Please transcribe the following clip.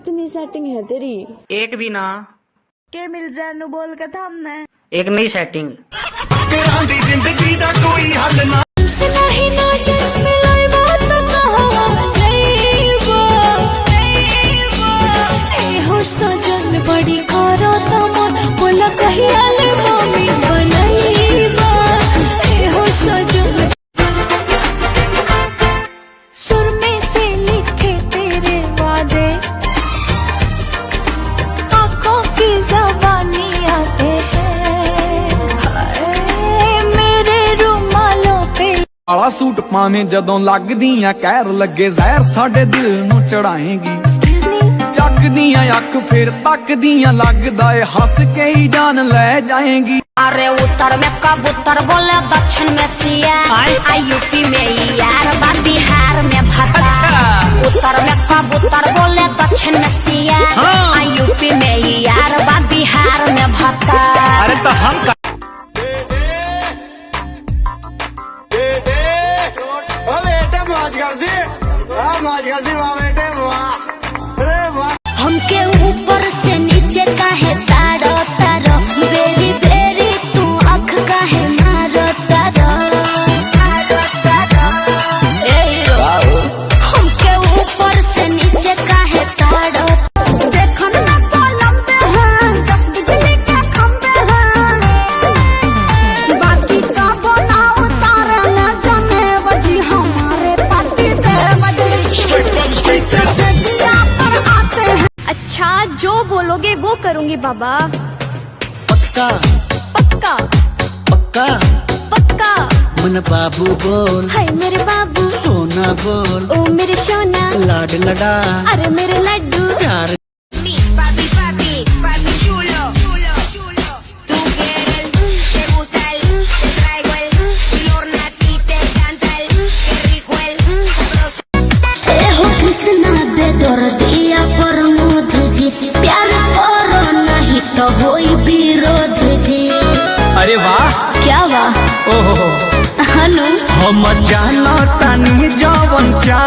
कितनी सेटिंग है तेरी? एक भी ना। के मिल जाए नु बोल के थामने एक नई सेटिंग। जिंदगी दा कोई हल ना सजन बड़ी करो तमन बोला कहियाले मम्मी बनईबा ए हो सजन सुर में से लिखे तेरे वादे आँखों की ज़बानी आते हैं मेरे रुमालों पे काला सूट पावे जदों लगदियां कहर लगे जहर साडे दिल नू चढ़ाएगी चकदियां अख फिर तकदियां लगदा है हंस के ही जान ले जाएगी। अरे उत्तर में कबूतर बोले दक्षिण में सियार यूपी में यार बा बिहार में भत्ता। उत्तर में कबूतर बोले दक्षिण में सियार यूपी में यार बा बिहार में भत्ता। अरे तो हम मौज कर दी वाह बेटे वाह। हमके ऊपर से नीचे काहे तारो तारो बेरी बेरी तू अख काहे मारो तारो हमके ऊपर से नीचे काहे तारो देखन ना कलम पे हैं 10 बिजली के खंबे हैं बाकी का बनाओ तारे न जाने बजी हमारे पार्टी दे बजी से दिया पर आते हैं। अच्छा जो बोलोगे वो करूंगी बाबा। पक्का पक्का पक्का पक्का मन बाबू बोल हाय मेरे बाबू सोना बोल ओ मेरे सोना लाड लड़ा अरे मेरे लड्डू प्यार प्यार करो नहीं तो होई विरोध जी। अरे वाह क्या वाह ओहो हनु हम जानो तानी जवन चा